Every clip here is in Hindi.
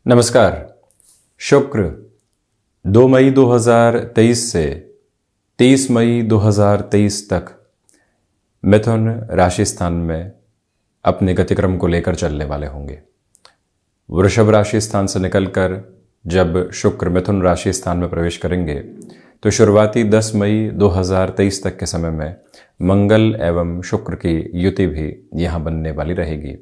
नमस्कार। शुक्र 2 मई 2023 से 30 मई 2023 तक मिथुन राशि स्थान में अपने गतिक्रम को लेकर चलने वाले होंगे। वृषभ राशि स्थान से निकलकर जब शुक्र मिथुन राशि स्थान में प्रवेश करेंगे तो शुरुआती 10 मई 2023 तक के समय में मंगल एवं शुक्र की युति भी यहाँ बनने वाली रहेगी।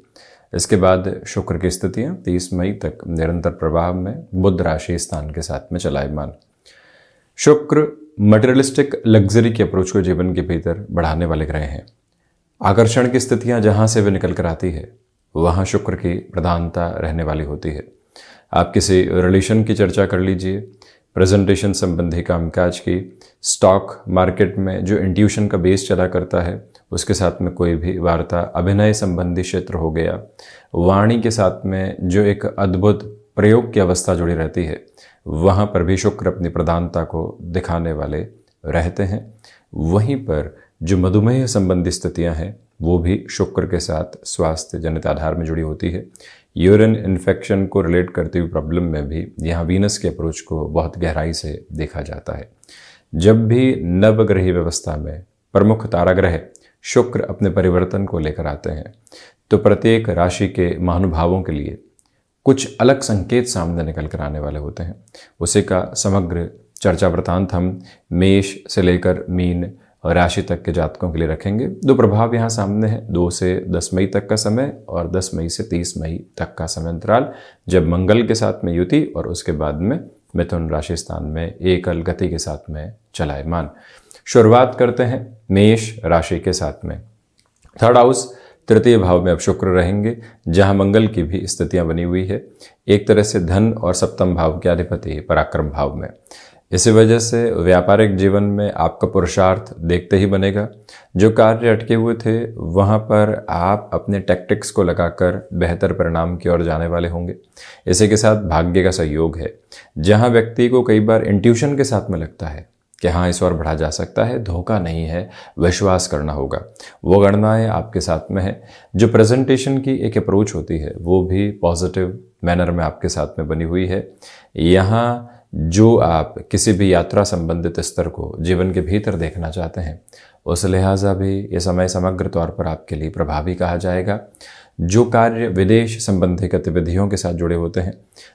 इसके बाद शुक्र की स्थितियां 30 मई तक निरंतर प्रभाव में बुध राशि स्थान के साथ में चलायमान। शुक्र मटेरियलिस्टिक लग्जरी की अप्रोच को जीवन के भीतर बढ़ाने वाले ग्रह हैं। आकर्षण की स्थितियां जहां से वे निकल कर आती है वहां शुक्र की प्रधानता रहने वाली होती है। आप किसी रिलेशन की चर्चा कर लीजिए, प्रेजेंटेशन संबंधी कामकाज की, स्टॉक मार्केट में जो इंट्यूशन का बेस चला करता है उसके साथ में कोई भी वार्ता, अभिनय संबंधी क्षेत्र हो गया, वाणी के साथ में जो एक अद्भुत प्रयोग की अवस्था जुड़ी रहती है वहाँ पर भी शुक्र अपनी प्रधानता को दिखाने वाले रहते हैं। वहीं पर जो मधुमेह संबंधी स्थितियाँ हैं वो भी शुक्र के साथ स्वास्थ्य जनित आधार में जुड़ी होती है। यूरिन इन्फेक्शन को रिलेट करती हुई प्रॉब्लम में भी यहाँ वीनस के अप्रोच को बहुत गहराई से देखा जाता है। जब भी नवग्रही व्यवस्था में प्रमुख ताराग्रह शुक्र अपने परिवर्तन को लेकर आते हैं तो प्रत्येक राशि के महानुभावों के लिए कुछ अलग संकेत सामने निकल कर आने वाले होते हैं। उसी का समग्र चर्चा वृतांत हम मेष से लेकर मीन राशि तक के जातकों के लिए रखेंगे। दो प्रभाव यहाँ सामने हैं, 2 से 10 मई तक का समय और 10 मई से 30 मई तक का समय अंतराल, जब मंगल के साथ में युति और उसके बाद में मिथुन राशि स्थान में एकल गति के साथ में चलायमान। शुरुआत करते हैं मेष राशि के साथ में। थर्ड हाउस तृतीय भाव में अब शुक्र रहेंगे जहां मंगल की भी स्थितियां बनी हुई है। एक तरह से धन और सप्तम भाव के अधिपति पराक्रम भाव में। इसी वजह से व्यापारिक जीवन में आपका पुरुषार्थ देखते ही बनेगा। जो कार्य अटके हुए थे वहां पर आप अपने टैक्टिक्स को लगाकर बेहतर परिणाम की ओर जाने वाले होंगे। इसी के साथ भाग्य का सहयोग है। जहां व्यक्ति को कई बार इंट्यूशन के साथ में लगता है कि हाँ इस और बढ़ा जा सकता है, धोखा नहीं है, विश्वास करना होगा, वो गणनाएं आपके साथ में है। जो प्रेजेंटेशन की एक अप्रोच होती है वो भी पॉजिटिव मैनर में आपके साथ में बनी हुई है। यहाँ जो आप किसी भी यात्रा संबंधित स्तर को जीवन के भीतर देखना चाहते हैं उस लिहाजा भी ये समय समग्र तौर पर आपके लिए प्रभावी कहा जाएगा। जो कार्य विदेश संबंधी गतिविधियों के साथ जुड़े होते हैं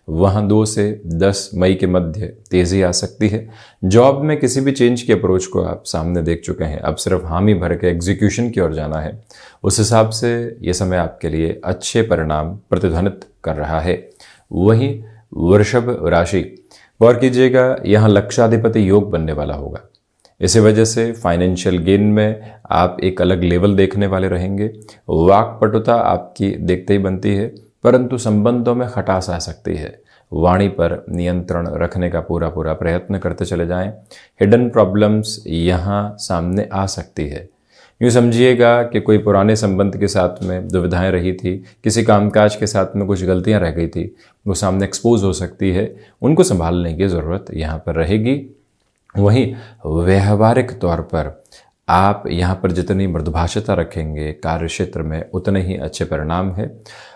वहाँ 2 से 10 मई के मध्य तेज़ी आ सकती है। जॉब में किसी भी चेंज की अप्रोच को आप सामने देख चुके हैं, अब सिर्फ हामी भर के एग्जीक्यूशन की ओर जाना है। उस हिसाब से ये समय आपके लिए अच्छे परिणाम प्रतिध्वनित कर रहा है। वहीं वृषभ राशि, गौर कीजिएगा यहाँ लक्षाधिपति योग बनने वाला होगा। इसी वजह से फाइनेंशियल गेन में आप एक अलग लेवल देखने वाले रहेंगे। वाक्पटुता आपकी देखते ही बनती है, परंतु संबंधों में खटास आ सकती है। वाणी पर नियंत्रण रखने का पूरा प्रयत्न करते चले जाएं। हिडन प्रॉब्लम्स यहाँ सामने आ सकती है। यूँ समझिएगा कि कोई पुराने संबंध के साथ में दुविधाएं रही थी, किसी कामकाज के साथ में कुछ गलतियां रह गई थी, वो सामने एक्सपोज हो सकती है। उनको संभालने की ज़रूरत यहाँ पर रहेगी। वहीं व्यवहारिक तौर पर आप यहाँ पर जितनी मृदुभाषिता रखेंगे कार्य क्षेत्र में उतने ही अच्छे परिणाम है।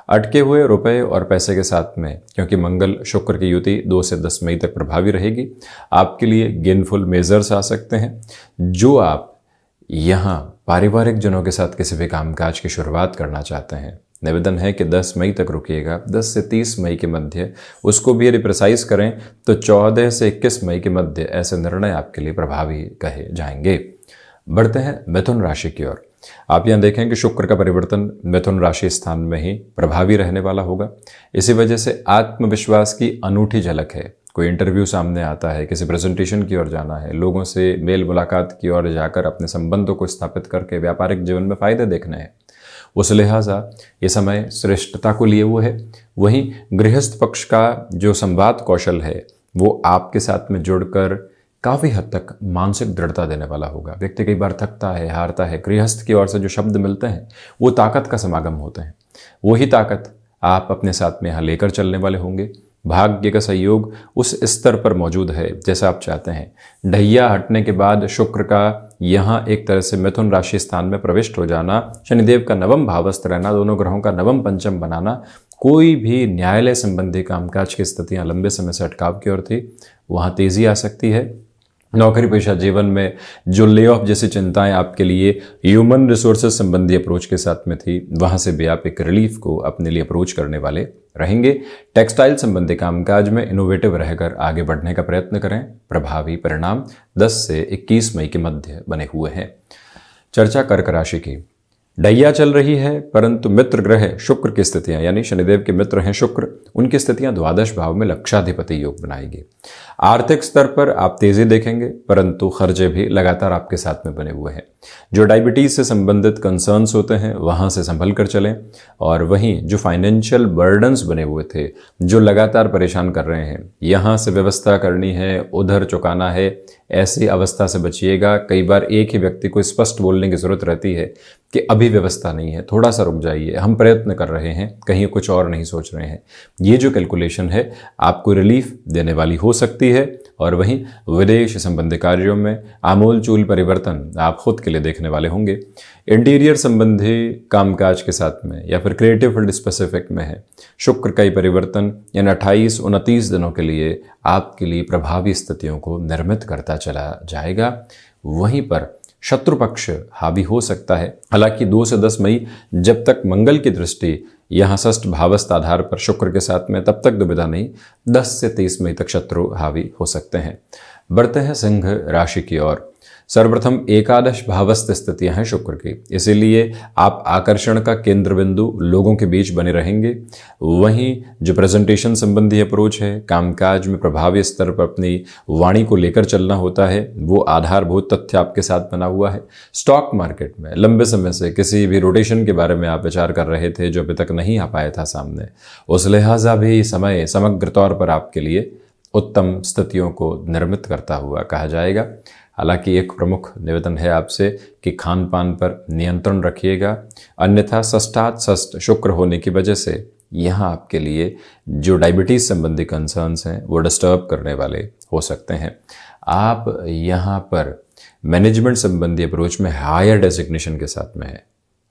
अटके हुए रुपए और पैसे के साथ में, क्योंकि मंगल शुक्र की युति 2 से 10 मई तक प्रभावी रहेगी, आपके लिए गेनफुल मेजर्स आ सकते हैं। जो आप यहाँ पारिवारिक जनों के साथ किसी भी कामकाज की शुरुआत करना चाहते हैं, निवेदन है कि 10 मई तक रुकिएगा। 10 से 30 मई के मध्य उसको भी यदि प्रिसाइज करें तो 14 से 21 मई के मध्य ऐसे निर्णय आपके लिए प्रभावी कहे जाएंगे। बढ़ते हैं मिथुन राशि की ओर। आप यहाँ देखें कि शुक्र का परिवर्तन मिथुन राशि स्थान में ही प्रभावी रहने वाला होगा। इसी वजह से आत्मविश्वास की अनूठी झलक है। कोई इंटरव्यू सामने आता है, किसी प्रेजेंटेशन की ओर जाना है, लोगों से मेल मुलाकात की ओर जाकर अपने संबंधों को स्थापित करके व्यापारिक जीवन में फायदे देखने हैं, उस लिहाजा ये समय श्रेष्ठता को लिए हुए है। वहीं गृहस्थ पक्ष का जो संवाद कौशल है वो आपके साथ में जुड़कर काफ़ी हद तक मानसिक दृढ़ता देने वाला होगा। व्यक्ति कई बार थकता है, हारता है, गृहस्थ की ओर से जो शब्द मिलते हैं वो ताकत का समागम होते हैं। वही ताकत आप अपने साथ में यहाँ लेकर चलने वाले होंगे। भाग्य का सहयोग उस स्तर पर मौजूद है जैसा आप चाहते हैं। ढैया हटने के बाद शुक्र का यहाँ एक तरह से मिथुन राशि स्थान में प्रविष्ट हो जाना, शनिदेव का नवम भावस्थ रहना, दोनों ग्रहों का नवम पंचम बनाना, कोई भी न्यायालय संबंधी कामकाज की स्थितियां लंबे समय से अटकाव की ओर थी, वहाँ तेजी आ सकती है। नौकरी पेशा जीवन में जो ले ऑफ जैसी चिंताएं आपके लिए ह्यूमन रिसोर्सेज संबंधी अप्रोच के साथ में थी, वहां से भी आप एक रिलीफ को अपने लिए अप्रोच करने वाले रहेंगे। टेक्सटाइल संबंधी कामकाज में इनोवेटिव रहकर आगे बढ़ने का प्रयत्न करें। प्रभावी परिणाम 10 से 21 मई के मध्य बने हुए हैं। चर्चा कर्क राशि की। ढैया चल रही है, परंतु मित्र ग्रह शुक्र की स्थितियां, यानी शनिदेव के मित्र हैं शुक्र, उनकी स्थितियां द्वादश भाव में लक्षाधिपति योग बनाएगी। आर्थिक स्तर पर आप तेजी देखेंगे, परंतु खर्चे भी लगातार आपके साथ में बने हुए हैं। जो डायबिटीज से संबंधित कंसर्न्स होते हैं वहां से संभल कर चलें, और वहीं जो फाइनेंशियल बर्डन्स बने हुए थे, जो लगातार परेशान कर रहे हैं, यहां से व्यवस्था करनी है, उधर चुकाना है, ऐसी अवस्था से बचिएगा। कई बार एक ही व्यक्ति को स्पष्ट बोलने की जरूरत रहती है कि अभी व्यवस्था नहीं है, थोड़ा सा रुक जाइए, हम प्रयत्न कर रहे हैं, कहीं कुछ और नहीं सोच रहे हैं। ये जो कैलकुलेशन है आपको रिलीफ देने वाली हो सकती है। और वहीं विदेश संबंधी कार्यों में आमूल चूल परिवर्तन आप खुद के लिए देखने वाले होंगे। इंटीरियर संबंधी कामकाज के साथ में या फिर क्रिएटिव फील्ड स्पेसिफिक में है शुक्र का ही परिवर्तन, यानी 28-29 दिनों के लिए आपके लिए प्रभावी स्थितियों को निर्मित करता चला जाएगा। वहीं पर शत्रु पक्ष हावी हो सकता है। हालांकि 2 से 10 मई जब तक मंगल की दृष्टि यहाँ षष्ठ भावस्थ आधार पर शुक्र के साथ में, तब तक दुविधा नहीं। 10 से 23 मई तक शत्रु हावी हो सकते हैं। बढ़ते हैं सिंह राशि की ओर। सर्वप्रथम एकादश भावस्थ स्थितियां हैं शुक्र की, इसीलिए आप आकर्षण का केंद्र बिंदु लोगों के बीच बने रहेंगे। वहीं जो प्रेजेंटेशन संबंधी अप्रोच है, कामकाज में प्रभावी स्तर पर अपनी वाणी को लेकर चलना होता है, वो आधारभूत तथ्य आपके साथ बना हुआ है। स्टॉक मार्केट में लंबे समय से किसी भी रोटेशन के बारे में आप विचार कर रहे थे जो अभी तक नहीं आ पाया था सामने, उस लिहाजा भी समय समग्र तौर पर आपके लिए उत्तम स्थितियों को निर्मित करता हुआ कहा जाएगा। हालांकि एक प्रमुख निवेदन है आपसे कि खान पान पर नियंत्रण रखिएगा, अन्यथा षष्ठात् षष्ठ शुक्र होने की वजह से यहाँ आपके लिए जो डायबिटीज़ संबंधी कंसर्न्स हैं वो डिस्टर्ब करने वाले हो सकते हैं। आप यहाँ पर मैनेजमेंट संबंधी अप्रोच में हायर डेजिग्नेशन के साथ में है।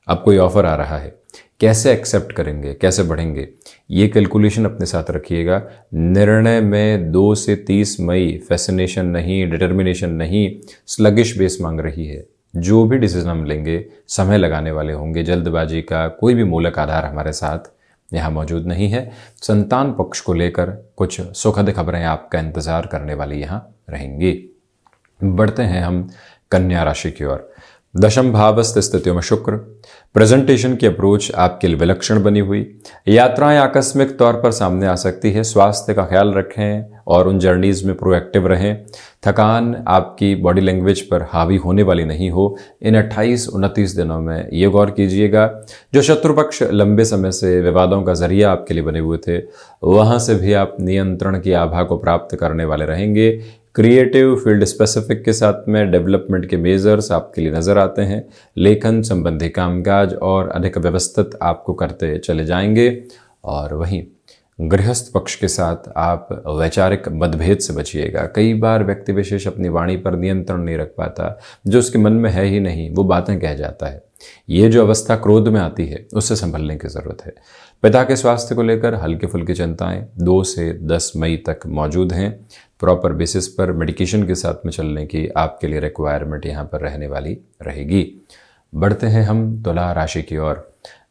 अब कोई ऑफर आ रहा है, कैसे एक्सेप्ट करेंगे, कैसे बढ़ेंगे, ये कैलकुलेशन अपने साथ रखिएगा। निर्णय में 2 से 30 मई फैसिनेशन नहीं, डिटर्मिनेशन नहीं, स्लगिश बेस मांग रही है। जो भी डिसीजन हम लेंगे समय लगाने वाले होंगे, जल्दबाजी का कोई भी मूलक आधार हमारे साथ यहाँ मौजूद नहीं है। संतान पक्ष को लेकर कुछ सुखद खबरें आपका इंतजार करने वाली यहाँ रहेंगी। बढ़ते हैं हम कन्या राशि की ओर। दशम भावस्थ स्थितियों में शुक्र, प्रेजेंटेशन की अप्रोच आपके लिए विलक्षण बनी हुई। यात्राएं आकस्मिक तौर पर सामने आ सकती है, स्वास्थ्य का ख्याल रखें और उन जर्नीज में प्रोएक्टिव रहें। थकान आपकी बॉडी लैंग्वेज पर हावी होने वाली नहीं हो। इन 28-29 दिनों में ये गौर कीजिएगा, जो शत्रु पक्ष लंबे समय से विवादों का जरिया आपके लिए बने हुए थे, वहां से भी आप नियंत्रण की आभा को प्राप्त करने वाले रहेंगे। क्रिएटिव फील्ड स्पेसिफिक के साथ में डेवलपमेंट के मेजर्स आपके लिए नजर आते हैं। लेखन संबंधी कामकाज और अधिक व्यवस्थित आपको करते चले जाएंगे। और वहीं गृहस्थ पक्ष के साथ आप वैचारिक मतभेद से बचिएगा। कई बार व्यक्ति विशेष अपनी वाणी पर नियंत्रण नहीं रख पाता, जो उसके मन में है ही नहीं वो बातें कह जाता है। ये जो अवस्था क्रोध में आती है उससे संभलने की जरूरत है। पिता के स्वास्थ्य को लेकर हल्की फुल्की चिंताएं 2 से 10 मई तक मौजूद हैं। प्रॉपर बेसिस पर मेडिकेशन के साथ में चलने की आपके लिए रिक्वायरमेंट यहाँ पर रहने वाली रहेगी। बढ़ते हैं हम तुला राशि की ओर।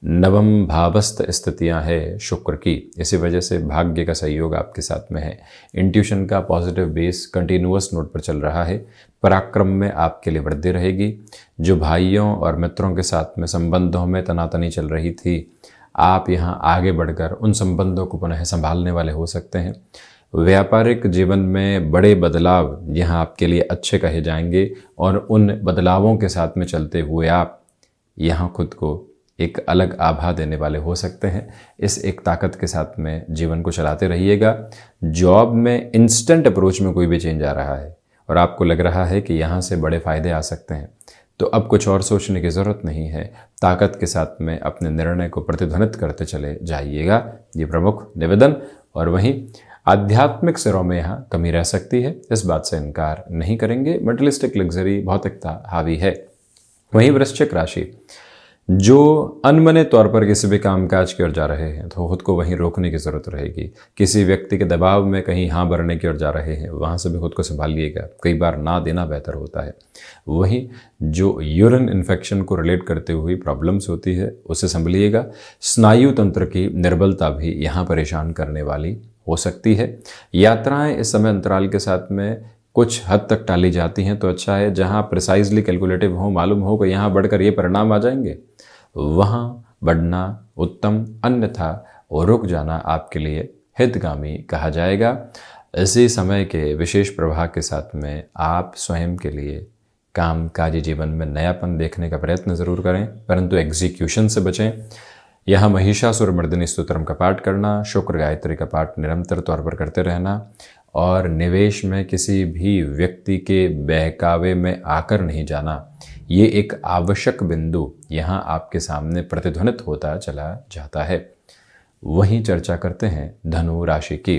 नवम भावस्थ स्थितियां है शुक्र की, इसी वजह से भाग्य का सहयोग आपके साथ में है। इंट्यूशन का पॉजिटिव बेस कंटिन्यूअस नोट पर चल रहा है। पराक्रम में आपके लिए वृद्धि रहेगी। जो भाइयों और मित्रों के साथ में संबंधों में तनातनी चल रही थी, आप यहाँ आगे बढ़कर उन संबंधों को पुनः संभालने वाले हो सकते हैं। व्यापारिक जीवन में बड़े बदलाव यहाँ आपके लिए अच्छे कहे जाएंगे और उन बदलावों के साथ में चलते हुए आप यहाँ खुद को एक अलग आभा देने वाले हो सकते हैं। इस एक ताकत के साथ में जीवन को चलाते रहिएगा। जॉब में इंस्टेंट अप्रोच में कोई भी चेंज आ रहा है और आपको लग रहा है कि यहाँ से बड़े फायदे आ सकते हैं, तो अब कुछ और सोचने की ज़रूरत नहीं है। ताकत के साथ में अपने निर्णय को प्रतिध्वनित करते चले जाइएगा, ये प्रमुख निवेदन। और वहीं आध्यात्मिक सिरों में यहाँ कमी रह सकती है, इस बात से इनकार नहीं करेंगे। मटेरियलिस्टिक लग्जरी, भौतिकता हावी है। वहीं वृश्चिक राशि, जो अनमने तौर पर किसी भी कामकाज की ओर जा रहे हैं तो खुद को वहीं रोकने की ज़रूरत रहेगी। किसी व्यक्ति के दबाव में कहीं हाँ भरने की ओर जा रहे हैं, वहाँ से भी खुद को संभालिएगा, कई बार ना देना बेहतर होता है। वहीं जो यूरिन इन्फेक्शन को रिलेट करते हुई प्रॉब्लम्स होती है, उससे संभलिएगा। स्नायु तंत्र की निर्बलता भी यहाँ परेशान करने वाली हो सकती है। यात्राएं इस समय अंतराल के साथ में कुछ हद तक टाली जाती हैं तो अच्छा है। जहाँ प्रिसाइजली कैलकुलेटिव हो, मालूम हो कि यहाँ बढ़कर ये परिणाम आ जाएंगे, वहाँ बढ़ना उत्तम, अन्यथा रुक जाना आपके लिए हितगामी कहा जाएगा। इसी समय के विशेष प्रभाव के साथ में आप स्वयं के लिए कामकाजी जीवन में नयापन देखने का प्रयत्न ज़रूर करें, परंतु एग्जीक्यूशन से बचें। यहाँ महिषासुर मर्दिनी स्तोत्रम का पाठ करना, शुक्र गायत्री का पाठ निरंतर तौर पर करते रहना और निवेश में किसी भी व्यक्ति के बहकावे में आकर नहीं जाना, ये एक आवश्यक बिंदु यहाँ आपके सामने प्रतिध्वनित होता चला जाता है। वहीं चर्चा करते हैं धनु राशि की।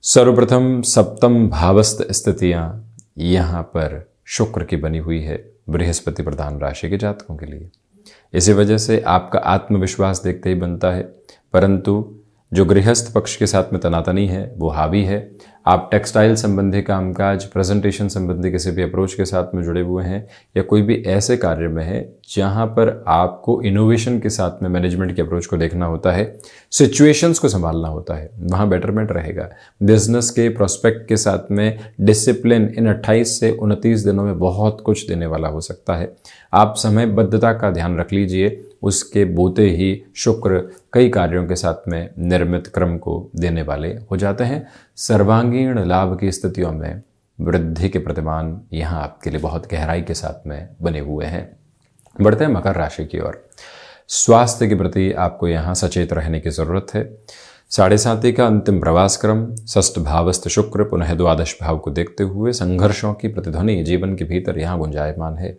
सर्वप्रथम सप्तम भावस्थ स्थितियाँ यहाँ पर शुक्र की बनी हुई है बृहस्पति प्रधान राशि के जातकों के लिए। इसी वजह से आपका आत्मविश्वास देखते ही बनता है, परंतु जो गृहस्थ पक्ष के साथ में तनातनी है वो हावी है। आप टेक्सटाइल संबंधी कामकाज, प्रेजेंटेशन संबंधी किसी भी अप्रोच के साथ में जुड़े हुए हैं या कोई भी ऐसे कार्य में है जहां पर आपको इनोवेशन के साथ में मैनेजमेंट के अप्रोच को देखना होता है, सिचुएशंस को संभालना होता है, वहां बेटरमेंट रहेगा। बिजनेस के प्रोस्पेक्ट के साथ में डिसिप्लिन इन 28 से 29 दिनों में बहुत कुछ देने वाला हो सकता है। आप समयबद्धता का ध्यान रख लीजिए, उसके बोते ही शुक्र कई कार्यों के साथ में निर्मित क्रम को देने वाले हो जाते हैं। सर्वांगीण लाभ की स्थितियों में वृद्धि के प्रतिमान यहाँ आपके लिए बहुत गहराई के साथ में बने हुए हैं। बढ़ते हैं मकर राशि की ओर। स्वास्थ्य के प्रति आपको यहाँ सचेत रहने की ज़रूरत है। 7.5 का अंतिम प्रवास क्रम, षष्ठ भावस्थ शुक्र पुनः द्वादश भाव को देखते हुए संघर्षों की प्रतिध्वनि जीवन के भीतर यहाँ गुंजायमान है,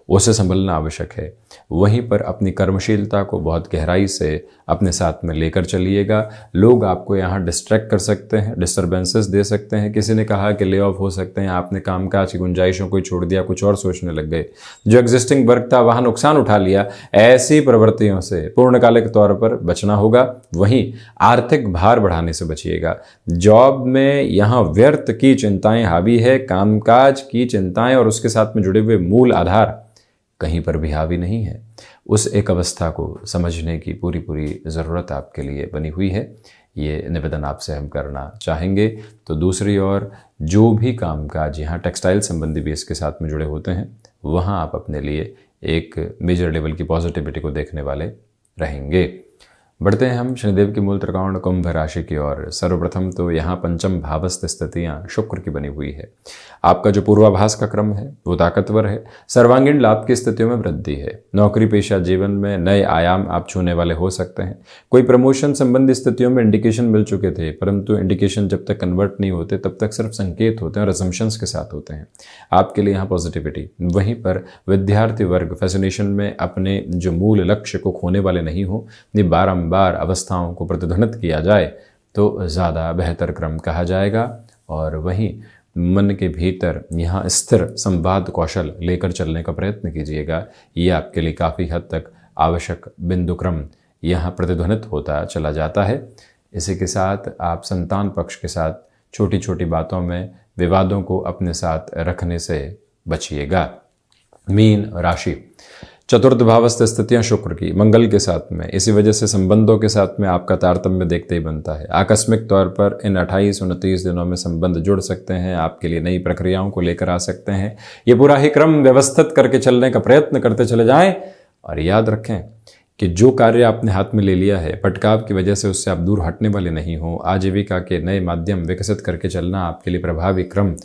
उसे संभलना आवश्यक है। वहीं पर अपनी कर्मशीलता को बहुत गहराई से अपने साथ में लेकर चलिएगा। लोग आपको यहाँ डिस्ट्रैक्ट कर सकते हैं, डिस्टर्बेंसेस दे सकते हैं। किसी ने कहा कि ले ऑफ हो सकते हैं, आपने कामकाज की गुंजाइशों को छोड़ दिया, कुछ और सोचने लग गए, जो एग्जिस्टिंग वर्क था वहाँ नुकसान उठा लिया। ऐसी प्रवृत्तियों से पूर्णकालिक तौर पर बचना होगा। वहीं आर्थिक भार बढ़ाने से बचिएगा। जॉब में यहाँ व्यर्थ की चिंताएं हावी है, कामकाज की चिंताएं और उसके साथ में जुड़े हुए मूल आधार कहीं पर भी हावी नहीं है। उस एक अवस्था को समझने की पूरी ज़रूरत आपके लिए बनी हुई है। ये निवेदन आपसे हम करना चाहेंगे। तो दूसरी ओर जो भी कामकाज यहाँ टेक्सटाइल संबंधी भी इसके साथ में जुड़े होते हैं, वहाँ आप अपने लिए एक मेजर लेवल की पॉजिटिविटी को देखने वाले रहेंगे। बढ़ते हैं हम शनिदेव की मूल त्रिकोण कुंभ राशि की ओर। सर्वप्रथम तो यहाँ पंचम भावस्थ स्थितियाँ शुक्र की बनी हुई है। आपका जो पूर्वाभास का क्रम है वो ताकतवर है। सर्वांगीण लाभ की स्थितियों में वृद्धि है। नौकरी पेशा जीवन में नए आयाम आप छूने वाले हो सकते हैं। कोई प्रमोशन संबंधी स्थितियों में इंडिकेशन मिल चुके थे, परंतु इंडिकेशन जब तक कन्वर्ट नहीं होते तब तक सिर्फ संकेत होते हैं और असम्पशंस के साथ होते हैं। आपके लिए यहाँ पॉजिटिविटी। वहीं पर विद्यार्थी वर्ग फैसिनेशन में अपने जो मूल लक्ष्य को खोने वाले नहीं हो, बार अवस्थाओं को प्रतिध्वनित किया जाए तो ज़्यादा बेहतर क्रम कहा जाएगा। और वहीं मन के भीतर यहाँ स्थिर संवाद कौशल लेकर चलने का प्रयत्न कीजिएगा। ये आपके लिए काफ़ी हद तक आवश्यक बिंदु क्रम यहाँ प्रतिध्वनित होता चला जाता है। इसी के साथ आप संतान पक्ष के साथ छोटी छोटी बातों में विवादों को अपने साथ रखने से बचिएगा। मीन राशि, चतुर्थ भावस्थ स्थितियां शुक्र की मंगल के साथ में, इसी वजह से संबंधों के साथ में आपका तारतम्य देखते ही बनता है। आकस्मिक तौर पर इन 28-29 दिनों में संबंध जुड़ सकते हैं, आपके लिए नई प्रक्रियाओं को लेकर आ सकते हैं। ये पूरा ही क्रम व्यवस्थित करके चलने का प्रयत्न करते चले जाएं और याद रखें कि जो कार्य आपने हाथ में ले लिया है, पटकाव की वजह से उससे आप दूर हटने वाले नहीं हो। आजीविका के नए माध्यम विकसित करके चलना आपके लिए प्रभावी क्रम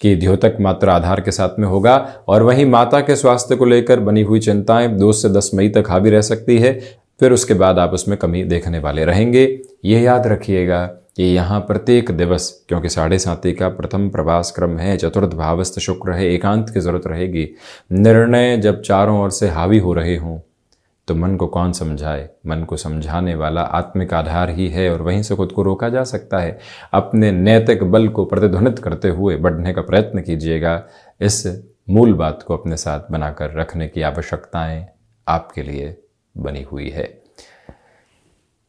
की द्योतक मात्र आधार के साथ में होगा। और वहीं माता के स्वास्थ्य को लेकर बनी हुई चिंताएं 2 से 10 मई तक हावी रह सकती है, फिर उसके बाद आप उसमें कमी देखने वाले रहेंगे। ये याद रखिएगा कि यहाँ प्रत्येक दिवस, क्योंकि 7.5 का प्रथम प्रवास क्रम है, चतुर्थ भावस्थ शुक्र है, एकांत की जरूरत रहेगी। निर्णय जब चारों ओर से हावी हो रहे हों तो मन को कौन समझाए। मन को समझाने वाला आत्मिक आधार ही है और वहीं से खुद को रोका जा सकता है। अपने नैतिक बल को प्रतिध्वनित करते हुए बढ़ने का प्रयत्न कीजिएगा। इस मूल बात को अपने साथ बनाकर रखने की आवश्यकताएं आपके लिए बनी हुई है।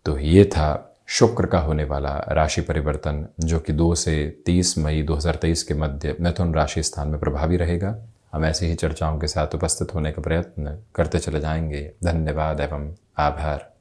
तो ये था शुक्र का होने वाला राशि परिवर्तन, जो कि 2 से 30 मई 2023 के मध्य मिथुन राशि स्थान में प्रभावी रहेगा। हम ऐसे ही चर्चाओं के साथ उपस्थित होने का प्रयत्न करते चले जाएंगे। धन्यवाद एवं आभार।